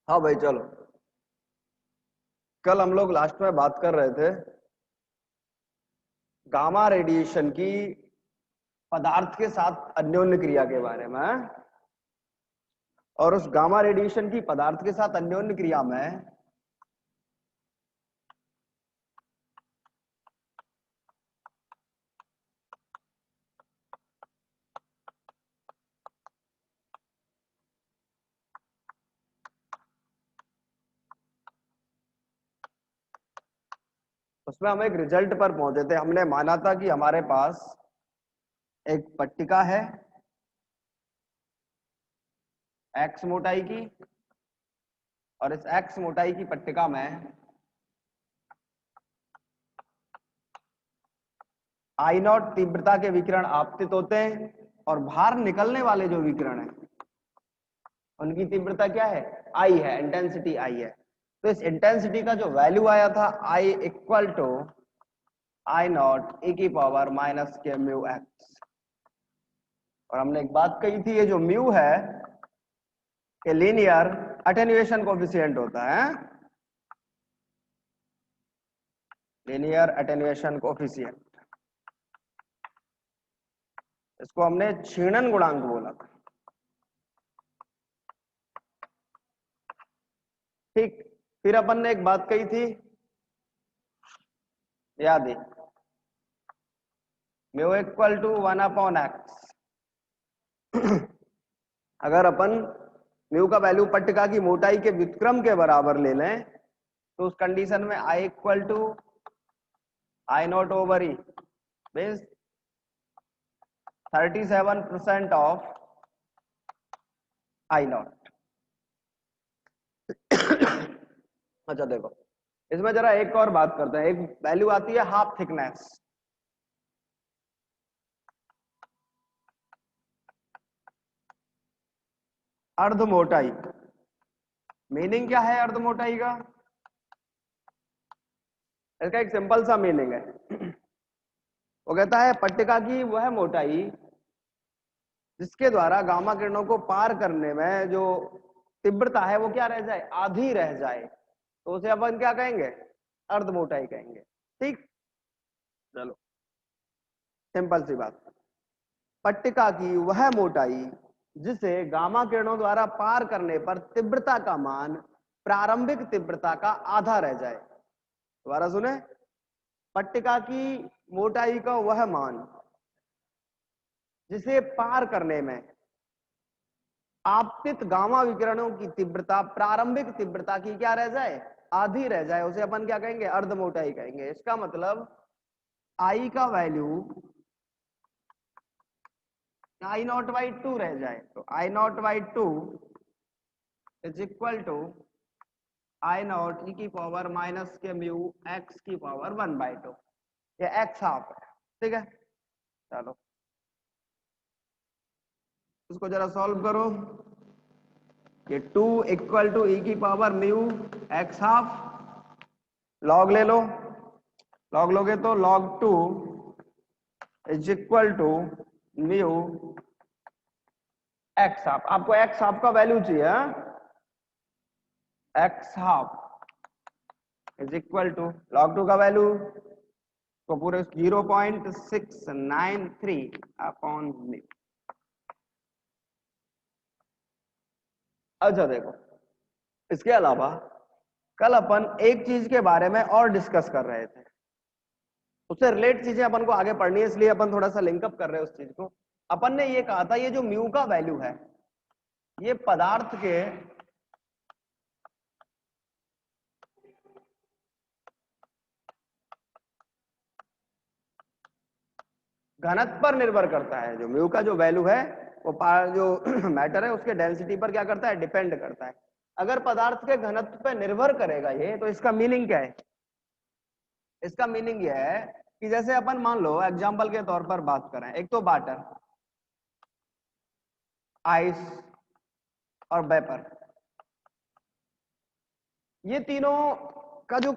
हाँ भाई चलो। कल हम लोग लास्ट में बात कर रहे थे गामा रेडिएशन की पदार्थ के साथ अन्योन्य क्रिया के बारे में। और उस गामा रेडिएशन की पदार्थ के साथ अन्योन्य क्रिया में उसमें हम एक रिजल्ट पर पहुंचे थे। हमने माना था कि हमारे पास एक पट्टिका है एक्स मोटाई की, और इस एक्स मोटाई की पट्टिका में आई नॉट तीव्रता के विकिरण आपतित होते हैं, और बाहर निकलने वाले जो विकिरण है उनकी तीव्रता क्या है? आई है, इंटेंसिटी आई है। तो इस इंटेंसिटी का जो वैल्यू आया था आई equal to I naught e की power minus k mu x. और हमने एक बात कही थी, ये जो म्यू है ये लीनियर अटेन्युएशन कोएफिशिएंट होता है। लीनियर अटेन्युएशन कोएफिशिएंट, इसको हमने क्षीणन गुणांक बोला था। ठीक, फिर अपन ने एक बात कही थी, याद है, म्यू इक्वल टू 1/x। अगर अपन म्यू का वैल्यू पट्टिका की मोटाई के व्युत्क्रम के बराबर ले लें तो उस कंडीशन में I equal to I naught over e means 37% of I naught. अच्छा देखो, इसमें जरा एक और बात करते हैं। एक वैल्यू आती है हाफ थिकनेस। अर्ध मोटाई, मीनिंग क्या है अर्ध मोटाई का? इसका एक सिंपल सा मीनिंग है। वो कहता है पट्टिका की वह मोटाई जिसके द्वारा गामा किरणों को पार करने में जो तीव्रता है वो क्या रह जाए? आधी रह जाए। तो उसे अपन क्या कहेंगे? अर्ध मोटाई कहेंगे। ठीक, चलो सिंपल सी बात। पट्टिका की वह मोटाई जिसे गामा किरणों द्वारा पार करने पर तीव्रता का मान प्रारंभिक तीव्रता का आधा रह जाए। दोबारा सुने, पट्टिका की मोटाई का वह मान जिसे पार करने में आपतित गामा विकिरणों की तीव्रता प्रारंभिक तीव्रता की क्या रह जाए? आधी रह जाए, उसे अपन क्या कहेंगे? अर्ध मोटाई कहेंगे। इसका मतलब आई का वैल्यू आई नॉट बाई 2 रह जाए, तो I naught by 2 is equal to I naught e की power minus k mu x की पावर 1/2। ये एक्स हाफ है, ठीक है। चलो इसको जरा सॉल्व करो। ये 2 इक्वल टू ई की power mu x half, log ले लो, लॉग लोगे तो log 2 is equal to mu x half. आपको एक्स हाफ का वैल्यू चाहिए, x half is equal to log 2 का वैल्यू तो पूरे 0.693 अपॉन म्यू। अच्छा देखो, इसके अलावा कल अपन एक चीज के बारे में और डिस्कस कर रहे थे, उससे रिलेट चीजें अपन को आगे पढ़नी है, इसलिए अपन थोड़ा सा लिंकअप कर रहे हैं उस चीज को। अपन ने ये कहा था ये जो म्यू का वैल्यू है ये पदार्थ के घनत्व पर निर्भर करता है। जो म्यू का जो वैल्यू है वो जो मैटर है उसके डेंसिटी पर क्या करता है? डिपेंड करता है। अगर पदार्थ के घनत्व पर निर्भर करेगा ये, तो इसका मीनिंग क्या है? इसका मीनिंग यह है कि जैसे अपन मान लो एग्जांपल के तौर पर बात करें, एक तो वाटर, आइस और वेपर, ये तीनों का जो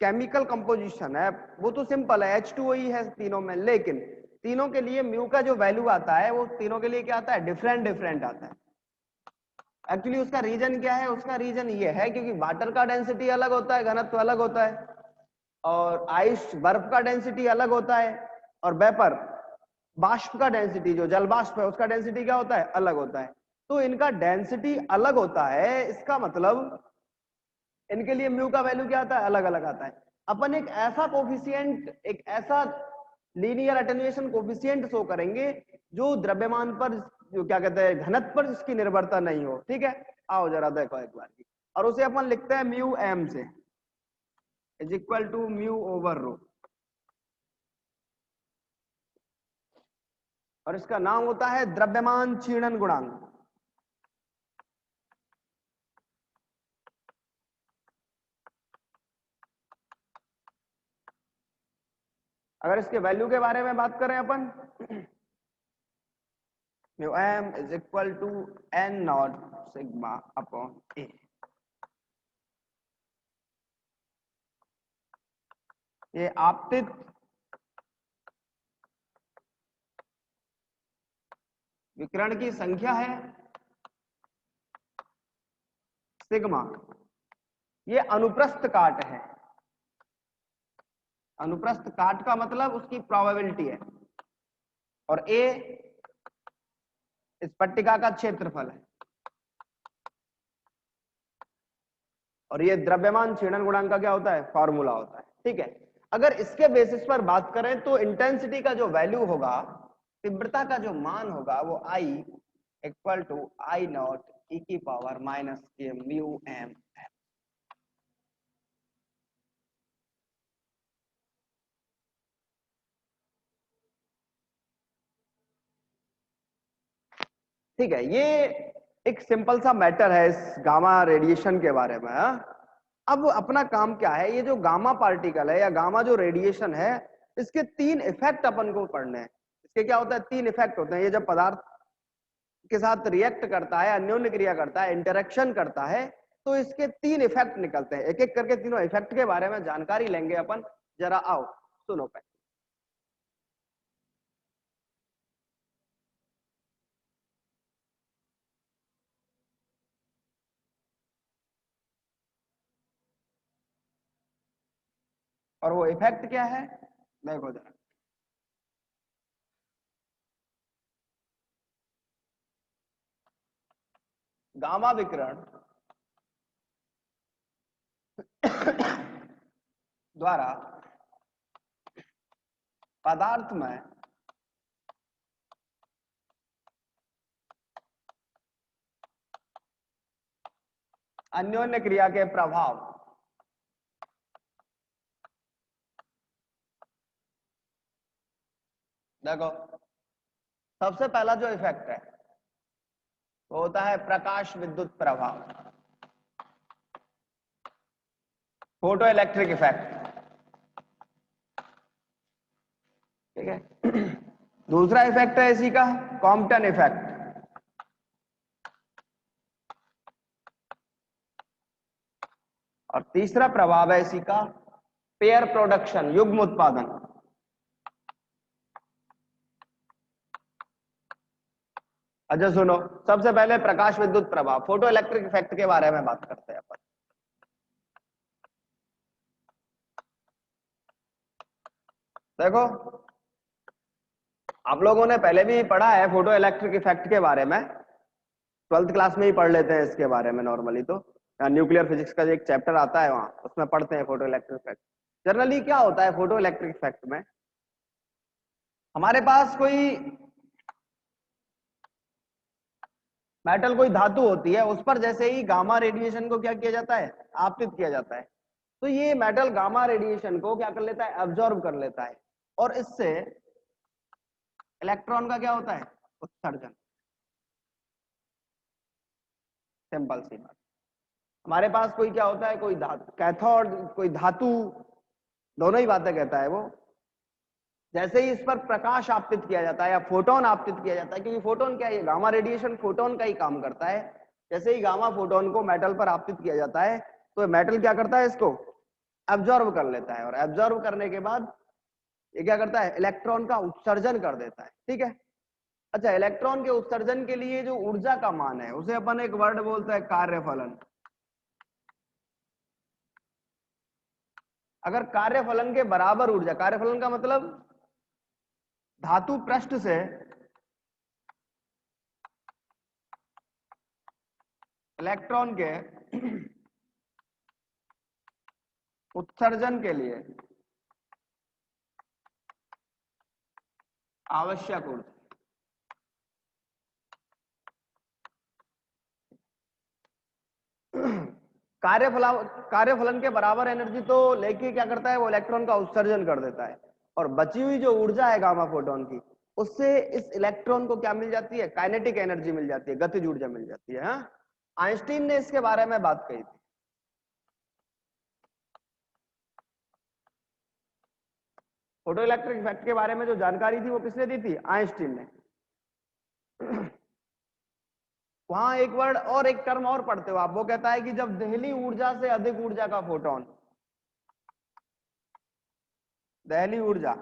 केमिकल कंपोजिशन है वो तो सिंपल है, H2O ही है तीनों में। लेकिन तीनों के लिए म्यू का जो वैल्यू आता है वो तीनों के लिए क्या आता है? डिफरेंट डिफरेंट आता है। एक्चुअली उसका रीजन क्या है? उसका रीजन ये है क्योंकि वाटर का डेंसिटी अलग होता है, घनत्व अलग होता है, और आइस बर्फ का डेंसिटी अलग होता है, और वेपर बाष्प का डेंसिटी, जो जल बाष्प है उसका डेंसिटी क्या होता है? अलग होता है। तो इनका डेंसिटी अलग होता है, इसका मतलब इनके लिए म्यू का वैल्यू क्या आता है? अलग अलग आता है। अपन एक ऐसा कोफिशिएंट, एक ऐसा लीनियर अटेन्युएशन कोफिशिएंट शो करेंगे जो द्रव्यमान पर, जो क्या कहते हैं, घनत्व पर जिसकी निर्भरता नहीं हो। ठीक है, आओ जरा देखो एक बार की, और उसे अपन लिखते हैं म्यू एम से is equal to mu over rho, और इसका नाम होता है द्रव्यमान क्षीणन गुणांक। अगर इसके वैल्यू के बारे में बात करें अपन, mu m is equal to n naught sigma upon a. ये आपतित विकिरण की संख्या है सिग्मा, ये अनुप्रस्थ काट है। अनुप्रस्थ काट का मतलब उसकी प्रोबेबिलिटी है, और ए इस पट्टिका का क्षेत्रफल है, और ये द्रव्यमान क्षीणन गुणांक का क्या होता है? फॉर्मूला होता है। ठीक है, अगर इसके बेसिस पर बात करें तो इंटेंसिटी का जो वैल्यू होगा, तीव्रता का जो मान होगा, वो आई equal to I naught e की power minus k mu M. ठीक है, ये एक सिंपल सा मैटर है इस गामा रेडिएशन के बारे में। अब अपना काम क्या है, ये जो गामा पार्टिकल है या गामा जो रेडिएशन है, इसके तीन इफेक्ट अपन को पढ़ने हैं। इसके क्या होता है? तीन इफेक्ट होते हैं। ये जब पदार्थ के साथ रिएक्ट करता है, अन्योन्य क्रिया करता है, इंटरेक्शन करता है, तो इसके तीन इफेक्ट निकलते हैं। एक एक करके तीनों इफेक्ट के बारे में जानकारी लेंगे अपन। जरा आओ सुनो पहले। और वो इफेक्ट क्या है देखो जरा। गामा विकिरण द्वारा पदार्थ में अन्योन्य क्रिया के प्रभाव, देखो सबसे पहला जो इफेक्ट है वो होता है प्रकाश विद्युत प्रभाव, फोटो इलेक्ट्रिक इफेक्ट। ठीक है, दूसरा इफेक्ट है इसी का कॉम्पटन इफेक्ट, और तीसरा प्रभाव है इसी का पेयर प्रोडक्शन, युग्म उत्पादन। अच्छा सुनो, सबसे पहले प्रकाश विद्युत प्रभाव, फोटो इलेक्ट्रिक इफेक्ट के बारे में बात करते हैं अपन। देखो आप लोगों ने पहले भी पढ़ा है फोटो इलेक्ट्रिक इफेक्ट के बारे में, 12th क्लास में ही पढ़ लेते हैं इसके बारे में नॉर्मली। तो न्यूक्लियर फिजिक्स का जो एक चैप्टर आता है वहां, उसमें पढ़ते हैं फोटो इलेक्ट्रिक इफेक्ट। जनरली क्या होता है फोटो इलेक्ट्रिक इफेक्ट में, हमारे पास कोई मेटल, कोई धातु होती है, उस पर जैसे ही गामा रेडिएशन को क्या किया जाता है? आपतित किया जाता है। तो ये मेटल गामा रेडिएशन को क्या कर लेता है? एब्जॉर्ब कर लेता है, और इससे इलेक्ट्रॉन का क्या होता है? उत्सर्जन। सिंपल सी बात। हमारे पास कोई क्या होता है? कोई धातु, कैथोड, कोई धातु, दोनों ही बातें कहता है वो। जैसे ही इस पर प्रकाश आपतित किया जाता है या फोटोन आपतित किया जाता है, क्योंकि फोटोन क्या है? गामा रेडिएशन फोटोन का ही काम करता है। जैसे ही गामा फोटोन को मेटल पर आपतित किया जाता है, तो मेटल क्या करता है? इसको एब्जॉर्ब कर लेता है, और एब्जॉर्ब करने के बाद ये क्या करता है? इलेक्ट्रॉन का उत्सर्जन कर देता है। ठीक है, अच्छा, इलेक्ट्रॉन के उत्सर्जन के लिए जो ऊर्जा का मान है उसे अपन एक वर्ड बोलते हैं कार्यफलन। अगर कार्यफलन के बराबर ऊर्जा, कार्यफलन का मतलब धातु पृष्ठ से इलेक्ट्रॉन के उत्सर्जन के लिए आवश्यक ऊर्जा, कार्यफलन के बराबर एनर्जी तो लेके क्या करता है, वो इलेक्ट्रॉन का उत्सर्जन कर देता है, और बची हुई जो ऊर्जा है गामा फोटोन की, उससे इस इलेक्ट्रॉन को क्या मिल जाती है, काइनेटिक एनर्जी मिल जाती है, गतिज ऊर्जा मिल जाती है। हाँ, आइंस्टीन ने इसके बारे में बात कही थी। फोटो इलेक्ट्रिक इफेक्ट के बारे में जो जानकारी थी वो किसने दी थी, आइंस्टीन ने। वहां एक वर्ड और एक टर्म और पढ़ते हो आप, वो कहता है कि जब दहली ऊर्जा से अधिक ऊर्जा का फोटोन, दहली ऊर्जा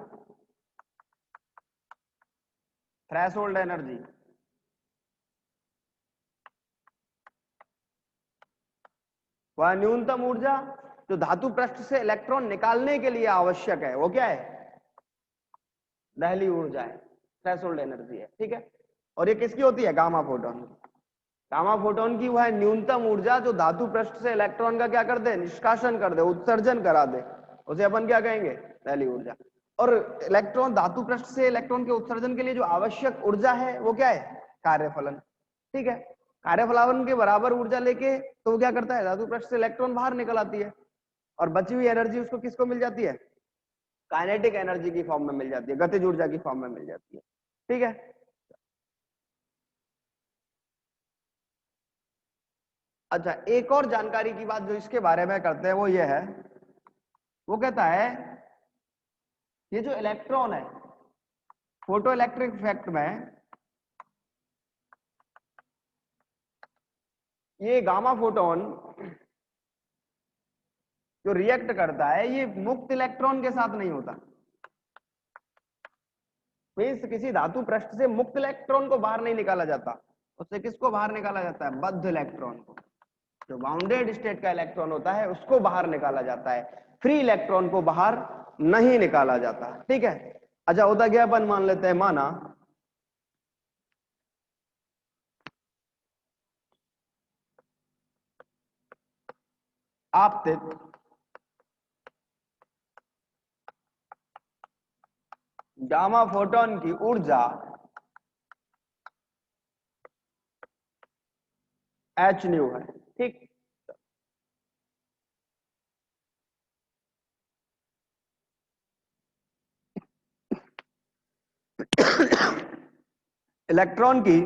थ्रेशोल्ड एनर्जी, वह न्यूनतम ऊर्जा जो धातु पृष्ठ से इलेक्ट्रॉन निकालने के लिए आवश्यक है, वो क्या है, दहली ऊर्जा है, थ्रेशोल्ड एनर्जी है। ठीक है, और ये किसकी होती है, गामा फोटोन की। गामा फोटोन की वह न्यूनतम ऊर्जा जो धातु पृष्ठ से इलेक्ट्रॉन का क्या कर दे, निष्कासन कर दे, उत्सर्जन करा दे, उसे अपन क्या कहेंगे, दहली ऊर्जा। और इलेक्ट्रॉन, धातु पृष्ठ से इलेक्ट्रॉन के उत्सर्जन के लिए जो आवश्यक ऊर्जा है वो क्या है, कार्यफलन। ठीक है, कार्यफलन के बराबर ऊर्जा लेके तो वो क्या करता है, धातु पृष्ठ से इलेक्ट्रॉन बाहर निकल आती है, और बची हुई एनर्जी उसको किसको मिल जाती है, काइनेटिक एनर्जी की फॉर्म में मिल जाती है, गतिज ऊर्जा की फॉर्म में मिल जाती है। ठीक है, अच्छा, एक और जानकारी की बात जो इसके बारे में करते हैं वो ये है, वो कहता है ये जो इलेक्ट्रॉन है फोटो इलेक्ट्रिक इफेक्ट में, ये गामा फोटोन जो रिएक्ट करता है ये मुक्त इलेक्ट्रॉन के साथ नहीं होता। मीन्स किसी धातु पृष्ठ से मुक्त इलेक्ट्रॉन को बाहर नहीं निकाला जाता, उससे किसको बाहर निकाला जाता है, बद्ध इलेक्ट्रॉन को। जो बाउंडेड स्टेट का इलेक्ट्रॉन होता है उसको बाहर निकाला जाता है, फ्री इलेक्ट्रॉन को बाहर नहीं निकाला जाता। ठीक है, अच्छा होता क्या, अपन मान लेते हैं, माना आपतित गामा फोटोन की ऊर्जा एच न्यू है। ठीक, इलेक्ट्रॉन की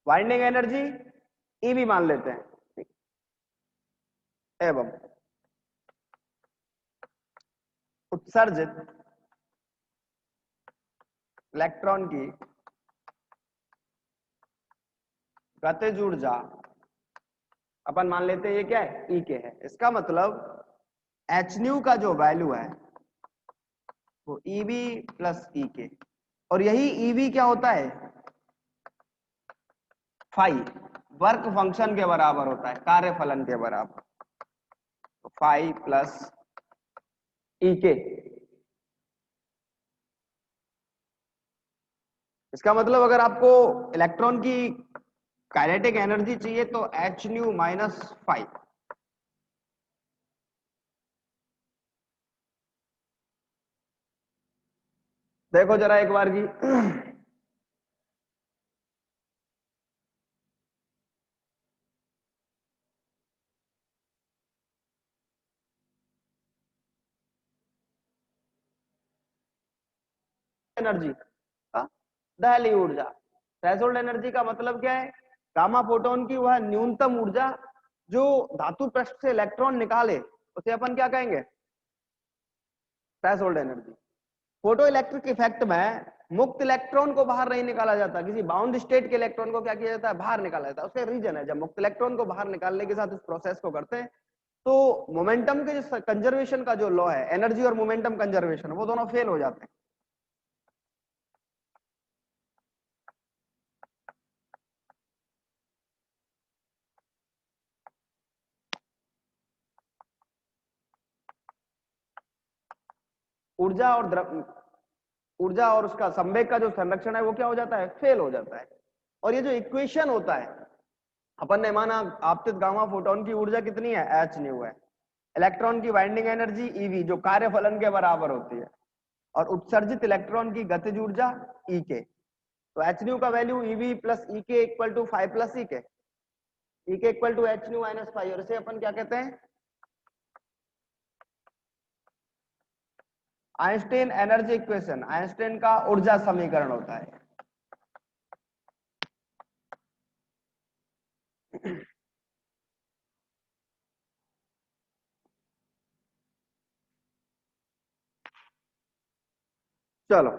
बाइंडिंग एनर्जी ईबी मान लेते हैं, एवं उत्सर्जित इलेक्ट्रॉन की गतिज ऊर्जा अपन मान लेते हैं ये क्या है, ई के है। इसका मतलब एच न्यू का जो वैल्यू है वो ईबी प्लस ई के, और यही ईबी क्या होता है, फाई, वर्क फंक्शन के बराबर होता है, कार्यफलन के बराबर, तो फाई प्लस ई के। इसका मतलब अगर आपको इलेक्ट्रॉन की काइनेटिक एनर्जी चाहिए तो एच न्यू माइनस फाइव। देखो जरा एक बार की एनर्जी, दहली ऊर्जा, थ्रेशोल्ड एनर्जी का मतलब क्या है, गामा फोटोन की वह न्यूनतम ऊर्जा जो धातु पृष्ठ से इलेक्ट्रॉन निकाले उसे अपन क्या कहेंगे, threshold energy. Photo electric effect में मुक्त इलेक्ट्रॉन को बाहर नहीं निकाला जाता, किसी बाउंड स्टेट के इलेक्ट्रॉन को क्या किया जाता है, बाहर निकाला जाता है। उसका रीजन है, जब मुक्त इलेक्ट्रॉन को बाहर निकालने के साथ इस प्रोसेस को करते हैं तो मोमेंटम के जो कंजर्वेशन का जो लॉ है, एनर्जी और मोमेंटम कंजर्वेशन, वो दोनों फेल हो जाते हैं। ऊर्जा और ऊर्जा और उसका संवेग का जो संरक्षण है वो क्या हो जाता है, फेल हो जाता है। और ये जो इक्वेशन होता है, अपन ने माना आपतित गामा फोटोन की ऊर्जा कितनी है, एच न्यू है, इलेक्ट्रॉन की बाइंडिंग एनर्जी ईवी जो कार्य फलन के बराबर होती है, और उत्सर्जित इलेक्ट्रॉन की गतिज ऊर्जा ई के। तो एच न्यू का value eV plus E K equal to 5 plus E K, E K equal to h nu minus 5, और इसे अपन क्या कहते हैं, आइंस्टाइन एनर्जी इक्वेशन, आइंस्टाइन का ऊर्जा समीकरण होता है। चलो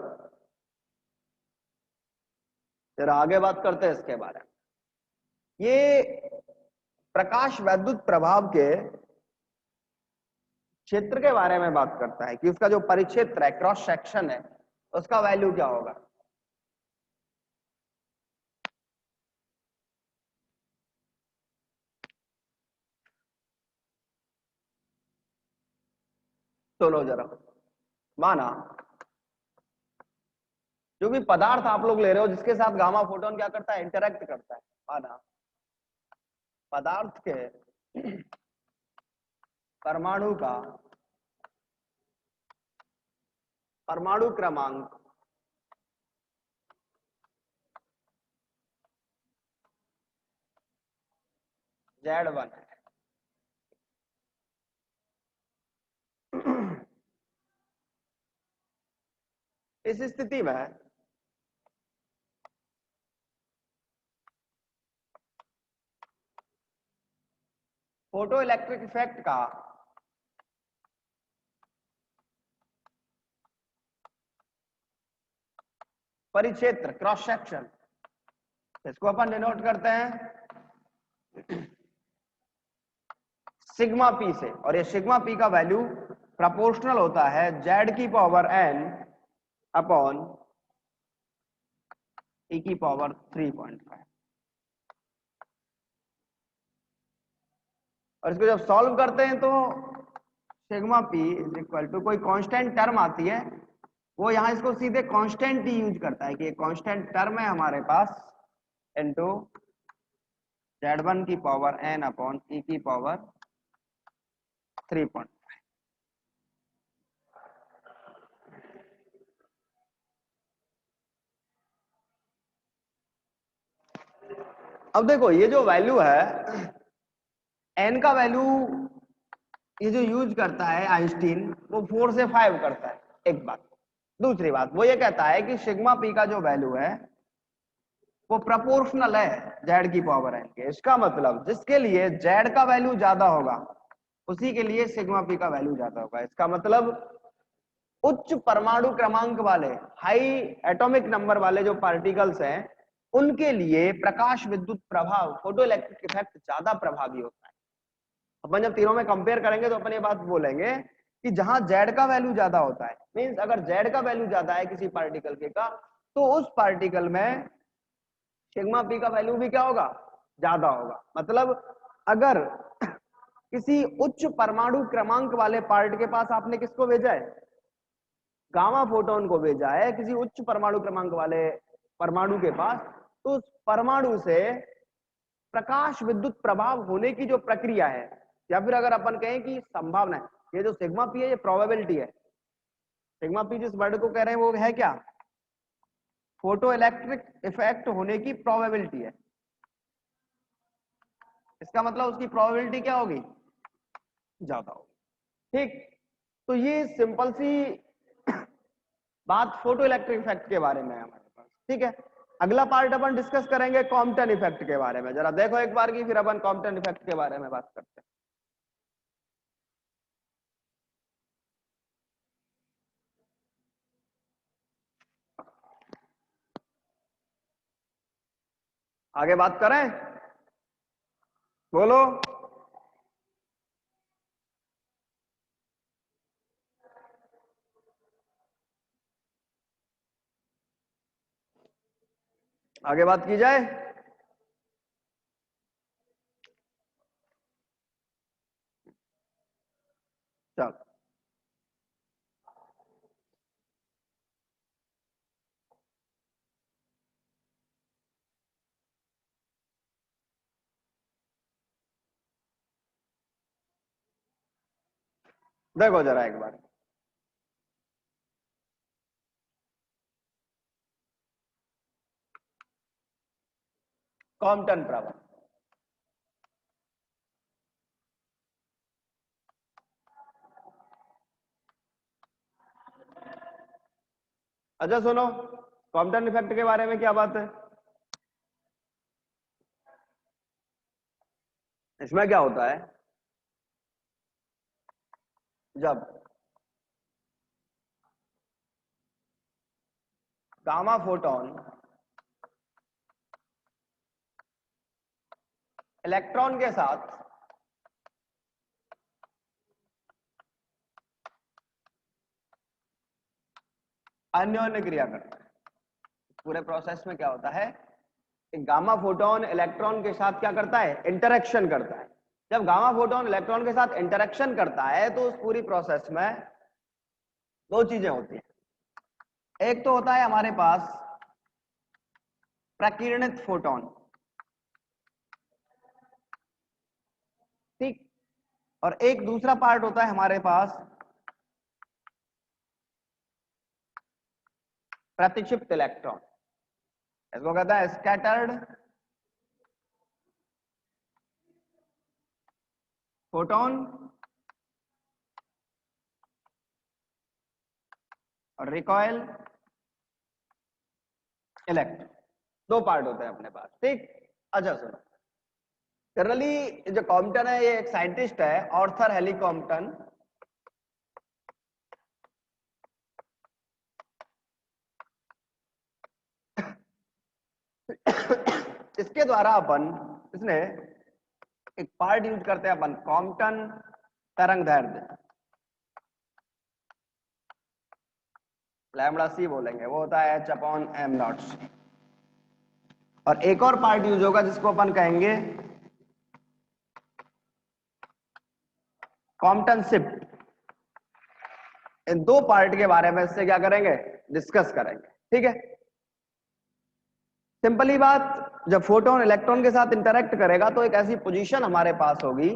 फिर आगे बात करते हैं इसके बारे में। ये प्रकाश वैद्युत प्रभाव के क्षेत्र के बारे में बात करता है कि उसका जो परिक्षेत्र है, क्रॉस सेक्शन है, उसका वैल्यू क्या होगा। सुनो जरा, माना जो भी पदार्थ आप लोग ले रहे हो जिसके साथ गामा फोटोन क्या करता है, इंटरेक्ट करता है, माना पदार्थ के परमाणु का परमाणु क्रमांक Z1 है। इस स्थिति में फोटो इलेक्ट्रिक इफेक्ट का परिक्षेत्र, क्रॉस सेक्शन, इसको अपन डिनोट करते हैं सिग्मा पी से, और ये सिग्मा पी का वैल्यू प्रोपोर्शनल होता है जेड की पावर एन अपॉन ई की पावर 3.5। और इसको जब सॉल्व करते हैं तो sigma P is equal to कोई कांस्टेंट टर्म आती है, वो यहां इसको सीधे कांस्टेंट ही यूज करता है कि ये कांस्टेंट टर्म है हमारे पास इनटू Z1 की पावर n अपॉन ई की पावर 3. अब देखो ये जो वैल्यू है n का वैल्यू, ये जो यूज करता है आइंस्टीन, वो 4 से 5 करता है, एक बात। दूसरी बात वो ये कहता है कि सिग्मा पी का जो वैल्यू है वो प्रोपोर्शनल है जेड की पावर एन के। इसका मतलब जिसके लिए जेड का वैल्यू ज्यादा होगा उसी के लिए सिग्मा पी का वैल्यू ज्यादा होगा। इसका मतलब उच्च परमाणु क्रमांक वाले, हाई एटॉमिक नंबर वाले जो पार्टिकल्स हैं, उनके लिए प्रकाश विद्युत प्रभाव, फोटो इलेक्ट्रिक इफेक्ट ज्यादा प्रभावी होता है। अपन जब तीनों में कंपेयर करेंगे तो अपन ये बात बोलेंगे कि जहां जेड का वैल्यू ज्यादा होता है, मींस अगर जेड का वैल्यू ज्यादा है किसी पार्टिकल के का, तो उस पार्टिकल में सिग्मा पी का वैल्यू भी क्या होगा, ज्यादा होगा। मतलब अगर किसी उच्च परमाणु क्रमांक वाले पार्ट के पास आपने किसको भेजा है, गामा फोटोन को भेजा है किसी उच्च परमाणु क्रमांक वाले परमाणु के पास, तो उस परमाणु से प्रकाश विद्युत प्रभाव होने की जो प्रक्रिया है, या फिर अगर अपन कहें कि संभावना है, ये जो सिग्मा पी है ये प्रोबेबिलिटी है। सिग्मा पी जिस वर्ड को कह रहे हैं वो है क्या, फोटो इलेक्ट्रिक इफेक्ट होने की प्रोबेबिलिटी है। इसका मतलब उसकी प्रोबेबिलिटी क्या होगी, ज्यादा होगी। ठीक, तो ये सिंपल सी बात फोटो इलेक्ट्रिक इफेक्ट के बारे में है हमारे पास। ठीक है, अगला पार्ट अपन डिस्कस करेंगे कॉम्पटन इफेक्ट के बारे में। जरा देखो एक बार की, फिर अपन कॉम्पटन इफेक्ट के बारे में बात करते हैं। आगे बात करें, बोलो। आगे बात की जाए। चल, देखो जरा एक बार। कॉम्पटन प्रभाव, अच्छा सुनो, कॉम्पटन इफेक्ट के बारे में क्या बात है। इसमें क्या होता है, जब गामा फोटोन इलेक्ट्रॉन के साथ अन्योन्य क्रिया करता है, पूरे प्रोसेस में क्या होता है, गामा फोटोन इलेक्ट्रॉन के साथ क्या करता है, इंटरेक्शन करता है। जब गामा फोटोन इलेक्ट्रॉन के साथ इंटरेक्शन करता है तो उस पूरी प्रोसेस में दो चीजें होती हैं। एक तो होता है हमारे पास प्रकीर्णित फोटोन, ठीक, और एक दूसरा पार्ट होता है हमारे पास प्रतिक्षिप्त इलेक्ट्रॉन, इसको कहता है स्कैटर्ड फोटोन और रिकॉइल इलेक्ट्रॉन। दो पार्ट होते हैं अपने पास, ठीक। अच्छा सुनो, जनरली जो कॉम्पटन है ये एक साइंटिस्ट है, आर्थर हेली कॉम्पटन। इसके द्वारा अपन, इसने एक पार्ट यूज करते हैं अपन, कॉम्पटन तरंग दैर्ध्य, लैम्बडा सी बोलेंगे, वो होता है H/m0। और एक और पार्ट यूज होगा जिसको अपन कहेंगे कॉम्पटन शिफ्ट। इन दो पार्ट के बारे में इससे क्या करेंगे, डिस्कस करेंगे, ठीक है। सिंपली बात, जब फोटोन इलेक्ट्रॉन के साथ इंटरेक्ट करेगा तो एक ऐसी पोजीशन हमारे पास होगी,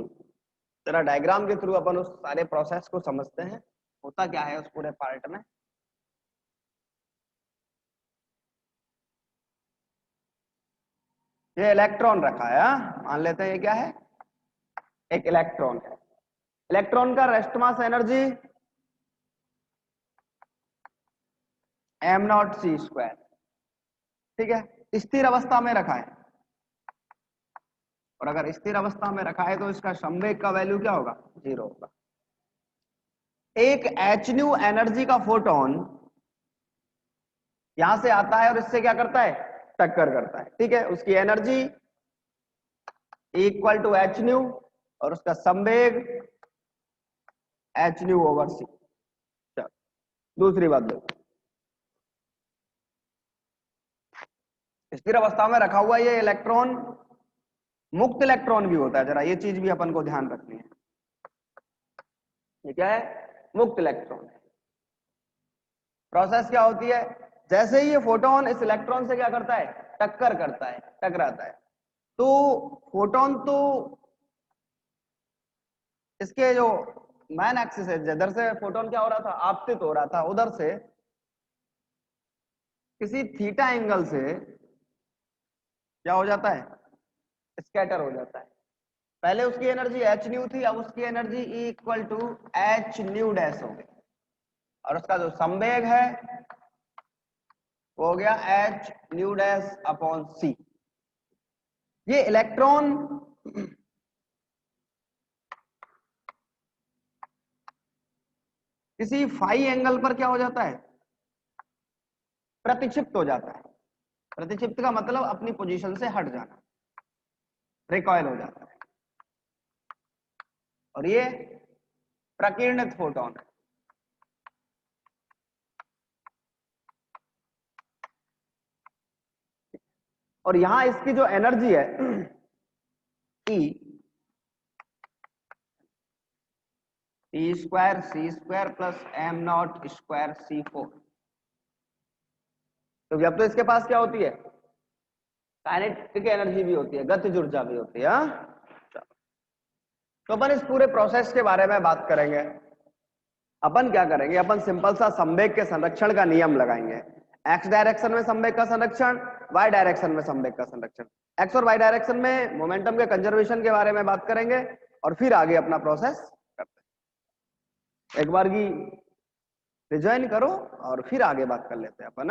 जरा डायग्राम के थ्रू अपन उस सारे प्रोसेस को समझते हैं, होता क्या है उस पूरे पार्ट में। ये इलेक्ट्रॉन रखा है, मान लेते हैं ये क्या है, एक इलेक्ट्रॉन है। इलेक्ट्रॉन का रेस्ट मास एनर्जी m0c², ठीक है, स्थिर अवस्था में रखा है। और अगर स्थिर अवस्था में रखा है तो इसका संवेग का वैल्यू क्या होगा, 0 होगा। एक hν एनर्जी का फोटोन यहां से आता है और इससे क्या करता है, टक्कर करता है, ठीक है। उसकी एनर्जी इक्वल टू hν और उसका संवेग hν/c। चलो दूसरी बात देखो, स्थिर अवस्था में रखा हुआ ये इलेक्ट्रॉन मुक्त इलेक्ट्रॉन भी होता है, जरा ये चीज भी अपन को ध्यान रखनी है। ये क्या है, मुक्त इलेक्ट्रॉन है। प्रोसेस क्या होती है, जैसे ही ये फोटोन इस इलेक्ट्रॉन से क्या करता है, टक्कर करता है, टकराता है, तो फोटोन तो इसके जो मैन एक्सिस है, जिधर से फोटोन क्या हो रहा था, आपतित हो रहा था, उधर से किसी थीटा एंगल से क्या हो जाता है, स्कैटर हो जाता है। पहले उसकी एनर्जी hν थी, अब उसकी एनर्जी इक्वल टू hν' हो गई, और उसका जो संवेग है वो हो गया hν'/c। ये इलेक्ट्रॉन किसी फाई एंगल पर क्या हो जाता है, प्रतिक्षिप्त हो जाता है। प्रतिक्षिप्त का मतलब अपनी पोजीशन से हट जाना, रिकॉइल हो जाता है। और ये प्रकीर्णित फोटोन है। और यहां इसकी जो एनर्जी है E t square c square plus m naught square C4, क्योंकि अब तो इसके पास क्या होती है, काइनेटिक एनर्जी भी होती है, गतिज ऊर्जा भी होती है। तो अपन इस पूरे प्रोसेस के बारे में बात करेंगे। अपन क्या करेंगे, अपन सिंपल सा संवेग के संरक्षण का नियम लगाएंगे। एक्स डायरेक्शन में संवेग का संरक्षण, वाई डायरेक्शन में संवेग का संरक्षण। एक्स और वाई डायरेक्शन में मोमेंटम के कंजर्वेशन के बारे में बात करेंगे और फिर आगे अपना प्रोसेस करते हैं। एक बार की रिजॉइन करो और फिर आगे बात कर लेते हैं अपन।